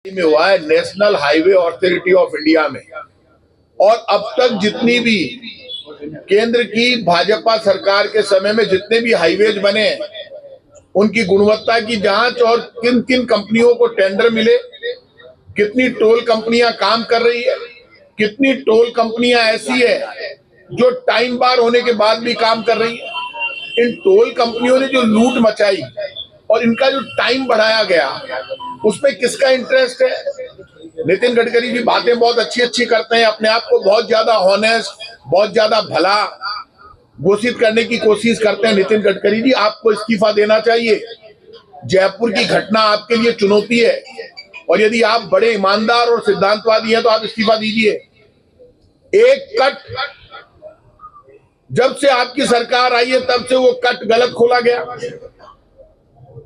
में हुआ है, national highway authority of India में। और अब तक जितनी भी केंद्र की भाजपा सरकार के समय में जितने भी हाईवेज बने, उनकी गुणवत्ता की जांच और किन किन कंपनियों को टेंडर मिले, कितनी टोल कंपनियां काम कर रही है, कितनी टोल कंपनियां ऐसी है जो टाइम बार होने के बाद भी काम कर रही है। इन टोल कंपनियों ने जो लूट मचाई और इनका जो टाइम बढ़ाया गया, उसमें किसका इंटरेस्ट है? नितिन गडकरी जी बातें बहुत अच्छी अच्छी करते हैं, अपने आप को बहुत ज्यादा हॉनेस्ट, बहुत ज्यादा भला घोषित करने की कोशिश करते हैं। नितिन गडकरी जी, आपको इस्तीफा देना चाहिए। जयपुर की घटना आपके लिए चुनौती है, और यदि आप बड़े ईमानदार और सिद्धांतवादी हैं तो आप इस्तीफा दीजिए। एक कट जब से आपकी सरकार आई है तब से वो कट गलत खोला गया,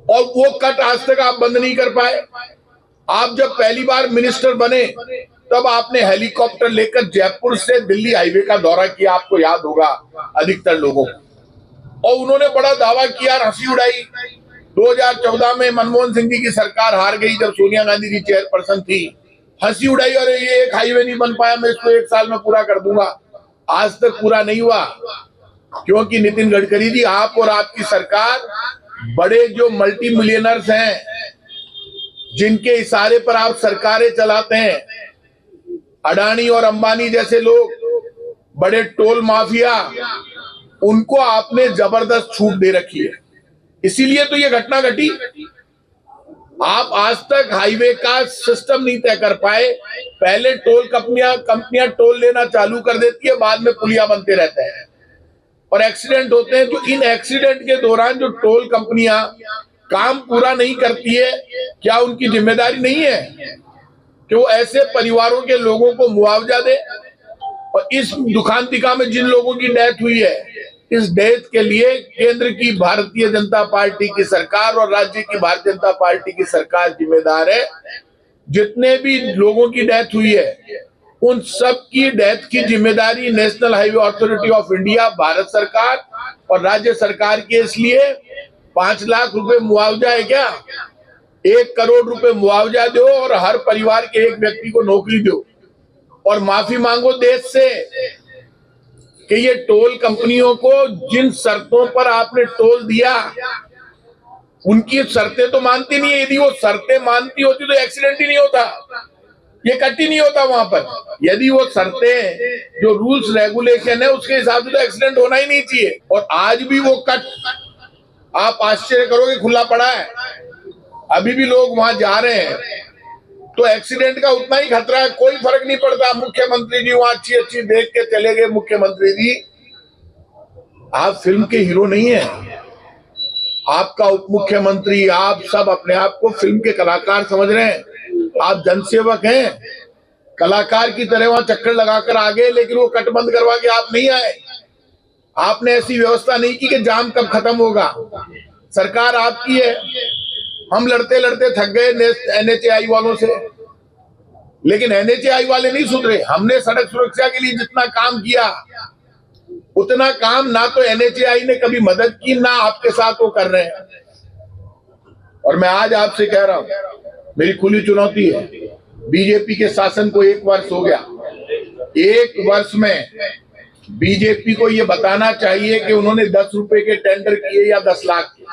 और वो कट आज तक आप बंद नहीं कर पाए। आप जब पहली बार मिनिस्टर बने तब आपने हेलीकॉप्टर लेकर जयपुर से दिल्ली हाईवे का दौरा किया, आपको याद होगा अधिकतर लोगों को, और उन्होंने बड़ा दावा किया, हंसी उड़ाई। 2014 में मनमोहन सिंह जी की सरकार हार गई जब सोनिया गांधी जी चेयरपर्सन थी, हंसी उड़ाई, और ये एक हाईवे नहीं बन पाया, मैं इसको 1 साल में पूरा कर दूंगा। आज तक पूरा नहीं हुआ, क्योंकि नितिन गडकरी जी, आप और आपकी सरकार बड़े जो मल्टी मिलियनर्स हैं, जिनके इशारे पर आप सरकारें चलाते हैं, अडानी और अंबानी जैसे लोग, बड़े टोल माफिया, उनको आपने जबरदस्त छूट दे रखी है। इसीलिए तो ये घटना घटी। आप आज तक हाईवे का सिस्टम नहीं तय कर पाए। पहले टोल कंपनियां टोल लेना चालू कर देती है, बाद में पुलिया बनते रहते हैं और एक्सीडेंट होते हैं। जो इन एक्सीडेंट के दौरान जो टोल कंपनियां काम पूरा नहीं करती है, क्या उनकी जिम्मेदारी नहीं है कि वो ऐसे परिवारों के लोगों को मुआवजा दे? और इस दुखांतिका में जिन लोगों की डेथ हुई है, इस डेथ के लिए केंद्र की भारतीय जनता पार्टी की सरकार और राज्य की भारतीय जनता पार्टी की सरकार जिम्मेदार है। जितने भी लोगों की डेथ हुई है, उन सब की डेथ की जिम्मेदारी national highway authority of India, Bharat सरकार और राज्य सरकार के। इसलिए 5 लाख रुपए मुआवजा है क्या? 1 करोड़ रुपए मुआवजा दो और हर परिवार के एक व्यक्ति को नौकरी दो, और माफी मांगो देश से कि ये टोल कंपनियों को जिन शर्तों पर आपने टोल दिया, उनकी शर्तें तो मानती नहीं है। यदि वो शर्तें मानती होती तो एक्सीडेंट ही नहीं होता, ये कट ही नहीं होता वहां पर। यदि वो शर्तें, जो रूल्स रेगुलेशन है, उसके हिसाब से तो एक्सीडेंट होना ही नहीं चाहिए। और आज भी वो कट, आप आश्चर्य करोगे, खुला पड़ा है। अभी भी लोग वहां जा रहे हैं, तो एक्सीडेंट का उतना ही खतरा है, कोई फर्क नहीं पड़ता। मुख्यमंत्री जी वहां अच्छी अच्छी देख के चले गए। मुख्यमंत्री जी, आप फिल्म के हीरो नहीं है, आपका उप मुख्यमंत्री, आप सब अपने आप को फिल्म के कलाकार समझ रहे हैं। आप जनसेवक हैं, कलाकार की तरह वहां चक्कर लगाकर आ गए, लेकिन वो कट बंद करवा के आप नहीं आए। आपने ऐसी व्यवस्था नहीं की कि जाम कब खत्म होगा। सरकार आपकी है, हम लड़ते लड़ते थक गए NHAI वालों से, लेकिन NHAI वाले नहीं सुधरे। हमने सड़क सुरक्षा के लिए जितना काम किया, उतना काम ना तो NHAI ने कभी मदद की, ना आपके साथ वो कर रहे हैं। और मैं आज आपसे कह रहा हूं, मेरी खुली चुनौती है, बीजेपी के शासन को 1 वर्ष हो गया। 1 वर्ष में बीजेपी को ये बताना चाहिए कि उन्होंने 10 रुपए के टेंडर किए या 10 लाख किए।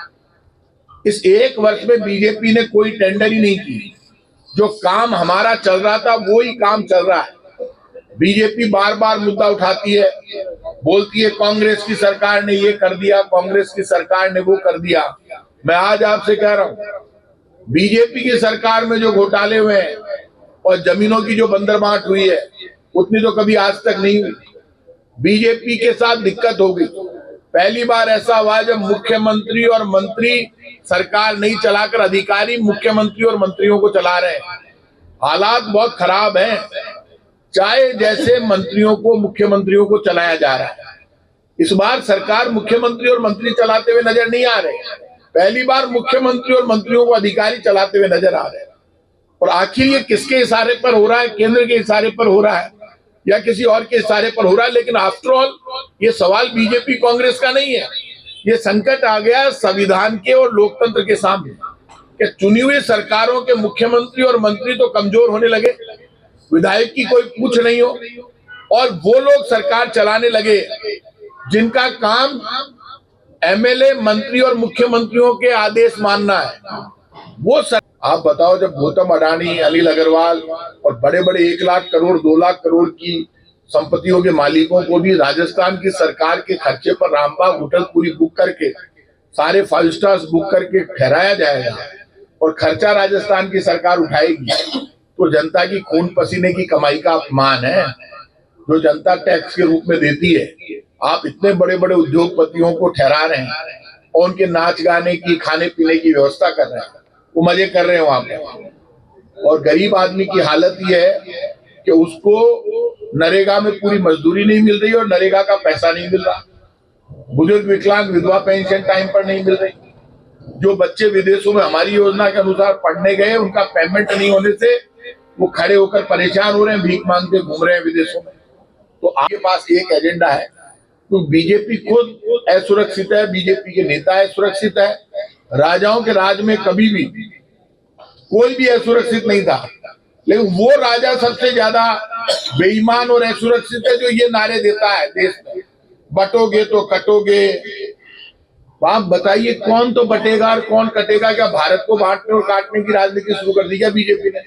इस 1 वर्ष में बीजेपी ने कोई टेंडर ही नहीं की। जो काम हमारा चल रहा था वो ही काम चल रहा है। बीजेपी बार बार मुद्दा उठाती है, बोलती है कांग्रेस की सरकार ने ये कर दिया, कांग्रेस की सरकार ने वो कर दिया। मैं आज आपसे कह रहा हूं, बीजेपी की सरकार में जो घोटाले हुए हैं और जमीनों की जो बंदरबांट हुई है, उतनी तो कभी आज तक नहीं हुई। बीजेपी के साथ दिक्कत हो गई। पहली बार ऐसा हुआ जब मुख्यमंत्री और मंत्री सरकार नहीं चलाकर अधिकारी मुख्यमंत्री और मंत्रियों को चला रहे हैं। हालात बहुत खराब हैं। चाहे जैसे मंत्रियों को, मुख्यमंत्रियों को चलाया जा रहा है। इस बार सरकार मुख्यमंत्री और मंत्री चलाते हुए नजर नहीं आ रहे। पहली बार मुख्यमंत्री और मंत्रियों को अधिकारी चलाते हुए नजर आ रहे हैं। और आखिर ये किसके इशारे पर हो रहा है? केंद्र के इशारे पर हो रहा है या किसी और के इशारे पर हो रहा है? लेकिन आफ्टर ऑल ये सवाल बीजेपी कांग्रेस का नहीं है। ये संकट आ गया संविधान के और लोकतंत्र के सामने कि चुनी हुई सरकारों के मुख्यमंत्री और मंत्री तो कमजोर होने लगे, विधायक की कोई पूछ नहीं हो, और वो लोग सरकार चलाने लगे जिनका काम एमएलए, मंत्री और मुख्यमंत्रियों के आदेश मानना है। आप बताओ, जब गौतम अडानी, अनिल अग्रवाल और बड़े बड़े 1 लाख करोड़ 2 लाख करोड़ की संपत्तियों के मालिकों को भी राजस्थान की सरकार के खर्चे पर रामबाग होटल पूरी बुक करके, सारे 5 स्टार्स बुक करके ठहराया जाएगा और खर्चा राजस्थान की सरकार उठाएगी, तो जनता की खून पसीने की कमाई का अपमान है जो जनता टैक्स के रूप में देती है। आप इतने बड़े बड़े उद्योगपतियों को ठहरा रहे हैं और उनके नाच गाने की, खाने पीने की व्यवस्था कर रहे हैं, वो मजे कर रहे हैं वहां पे, और गरीब आदमी की हालत ये है कि उसको नरेगा में पूरी मजदूरी नहीं मिल रही और नरेगा का पैसा नहीं मिल रहा, बुजुर्ग विकलांग विधवा पेंशन टाइम पर नहीं मिल रही, जो बच्चे विदेशों में हमारी योजना के अनुसार पढ़ने गए उनका पेमेंट नहीं होने से वो खड़े होकर परेशान हो रहे हैं, भीख मांगते घूम रहे हैं विदेशों में। तो आपके पास एक एजेंडा है, तो बीजेपी खुद असुरक्षित है, बीजेपी के नेता असुरक्षित है। राजाओं के राज में कभी भी कोई भी असुरक्षित नहीं था, लेकिन वो राजा सबसे ज्यादा बेईमान और असुरक्षित है जो ये नारे देता है देश में, बटोगे तो कटोगे। आप बताइए कौन तो बटेगा और कौन कटेगा? क्या भारत को बांटने और काटने की राजनीति शुरू कर दी क्या बीजेपी ने?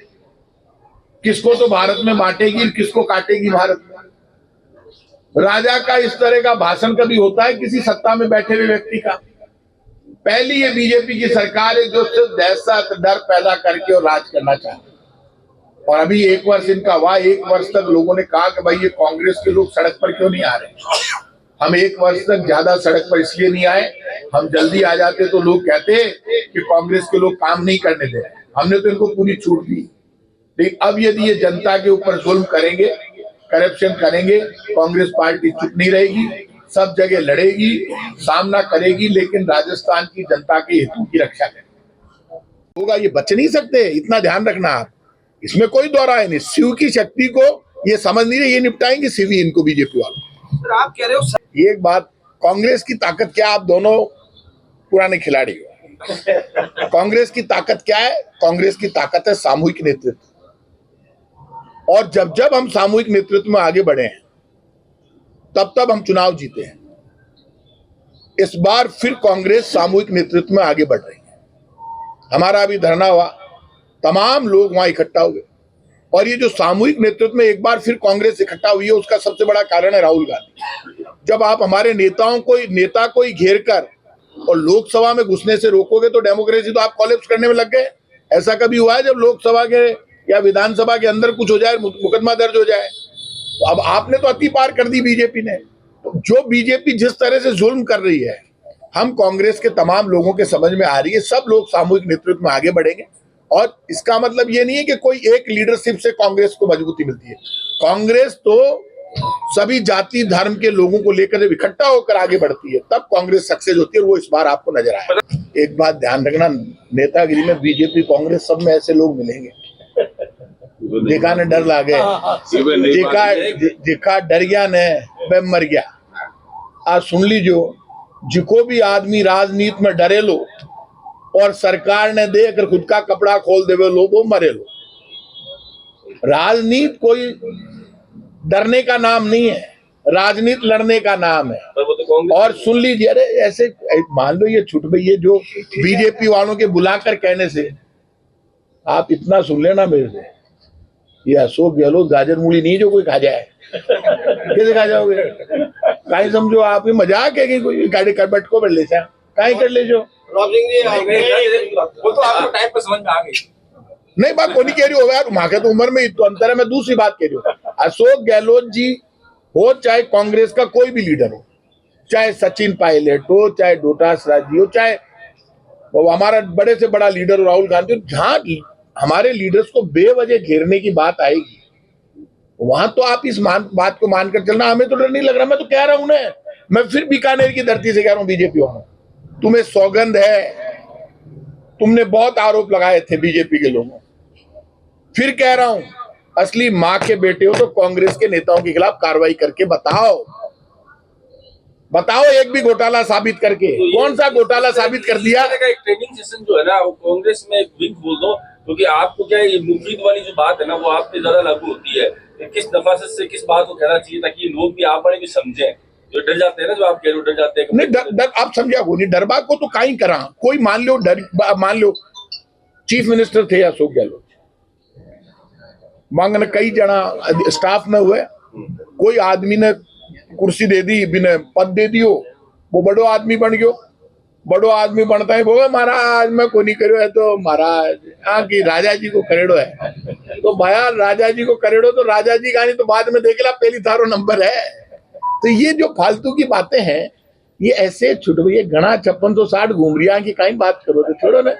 किसको तो भारत में बांटेगी, किसको काटेगी भारत में? राजा का इस तरह का भाषण कभी होता है किसी सत्ता में बैठे हुए व्यक्ति का? पहली ये बीजेपी की सरकार है जो सिर्फ दहशत, डर पैदा करके और राज करना चाहती है। और अभी 1 वर्ष इनका हुआ, 1 वर्ष तक लोगों ने कहा कि भाई ये कांग्रेस के लोग सड़क पर क्यों नहीं आ रहे? हम 1 वर्ष तक ज्यादा सड़क पर इसलिए नहीं आए, हम जल्दी आ जाते तो लोग कहते कि कांग्रेस के लोग काम नहीं करने दे रहे। हमने तो इनको पूरी छूट दी। लेकिन अब यदि ये जनता के ऊपर जुल्म करेंगे, करप्शन करेंगे, कांग्रेस पार्टी चुप नहीं रहेगी, सब जगह लड़ेगी, सामना करेगी, लेकिन राजस्थान की जनता के हितों की रक्षा करेगी। होगा, ये बच नहीं सकते, इतना ध्यान रखना आप, इसमें कोई दो राय नहीं। शिव की शक्ति को ये समझ नहीं रहे, ये निपटाएंगे शिव ही इनको, बीजेपी वालों। आप कह रहे हो एक बात, कांग्रेस की ताकत क्या? आप दोनों पुराने खिलाड़ी हो। कांग्रेस की ताकत क्या है? कांग्रेस की ताकत है सामूहिक नेतृत्व, और जब जब हम सामूहिक नेतृत्व में आगे बढ़े हैं तब तब हम चुनाव जीते हैं। इस बार फिर कांग्रेस सामूहिक नेतृत्व में आगे बढ़ रही है। हमारा अभी धरना हुआ, तमाम लोग वहां इकट्ठा हुए, और ये जो सामूहिक नेतृत्व में एक बार फिर कांग्रेस इकट्ठा हुई है, उसका सबसे बड़ा कारण है राहुल गांधी। जब आप हमारे नेता को ही घेर कर और लोकसभा में घुसने से रोकोगे तो डेमोक्रेसी तो आप कॉलेप्स करने में लग गए। ऐसा कभी हुआ है जब लोकसभा के या विधानसभा के अंदर कुछ हो जाए, मुकदमा दर्ज हो जाए? तो अब आपने तो अति पार कर दी बीजेपी ने। तो जो बीजेपी जिस तरह से जुल्म कर रही है, हम कांग्रेस के तमाम लोगों के समझ में आ रही है। सब लोग सामूहिक नेतृत्व में आगे बढ़ेंगे, और इसका मतलब ये नहीं है कि कोई एक लीडरशिप से कांग्रेस को मजबूती मिलती है। कांग्रेस तो सभी जाति धर्म के लोगों को लेकर जब इकट्ठा होकर आगे बढ़ती है तब कांग्रेस सक्सेस होती है, और वो इस बार आपको नजर आया। एक बात ध्यान रखना, नेतागिरी में बीजेपी कांग्रेस सब में ऐसे लोग मिलेंगे जिका ने डर लागे, जिका डर गया ने वह मर गया। आज सुन लीजिए, जिको भी आदमी राजनीति में डरे लो और सरकार ने दे अगर खुद का कपड़ा खोल देवे लो, वो मरे लो। राजनीति कोई डरने का नाम नहीं है, राजनीति लड़ने का नाम है। और सुन लीजिए, अरे ऐसे मान लो ये छुट गई है जो बीजेपी वालों के बुलाकर कहने से, आप इतना सुन लेना मेरे से, ये अशोक गहलोत गाजर मूली नहीं जो कोई खा जाए। कैसे खा जाओगे? कहीं समझो आप, ये मजाक है कि कोई गाड़ी कर बैठ को ले जाए, कहीं कर ले जो। वो तो आपको टाइम पे समझ में आ गई। नहीं, बात को नहीं कह रही हो यार, वहां के तो उम्र में तो अंतर है। मैं दूसरी बात कह रही हूँ, अशोक गहलोत जी हो चाहे कांग्रेस का कोई भी लीडर हो, चाहे सचिन पायलट हो, चाहे डोटास राजी हो, चाहे वो हमारा बड़े से बड़ा लीडर हो राहुल गांधी, जहां हमारे लीडर्स को बेवजह घेरने की बात आएगी, वहां तो आप इस बात को मानकर चलना। हमें तो डर नहीं लग रहा। मैं तो कह रहा हूं ना, मैं फिर बीकानेर की धरती से कह रहा हूं बीजेपी वालों, तुम्हें सौगंध है, तुमने बहुत आरोप लगाए थे बीजेपी के लोगों, फिर कह रहा हूं, असली मां के बेटे हो तो कांग्रेस के नेताओं के खिलाफ कार्रवाई करके बताओ। बताओ एक भी घोटाला साबित करके, तो ये- कौन सा घोटाला साबित कर दिया? इस तरह का एक ट्रेनिंग सेशन जो है ना, वो कांग्रेस में एक विंग बोल दो, क्योंकि आपको क्या है, ये मुफीद वाली जो बात है ना, वो आप पे ज्यादा लागू होती है कि किस नफासत से किस बात को कहना चाहिए, ताकि लोग भी आप बड़े भी समझें, जो डर जाते हैं ना, जो आप कह रहे हो डर जाते हैं। नहीं डर आप समझा को नहीं, डरबा को तो कहीं करा कोई मान लो चीफ मिनिस्टर थे अशोक गहलोत, मांगने कई जना स्टाफ में हुए, कोई आदमी ने कुर्सी दे दी, बिना पद दे दियो, वो बड़ो आदमी बन गयो। बड़ो आदमी बनता है बोले महाराज मैं को नहीं करो है, तो महाराज हाँ की राजा जी को करेड़ो है, तो भाया राजा जी को करेड़ो तो राजा जी का नहीं तो बाद में देखेला पहली थारो नंबर है। तो ये जो फालतू की बातें हैं ये ऐसे छुट गई, घना 5660 घूम रिया की कहीं बात करो तो छोड़ो ना।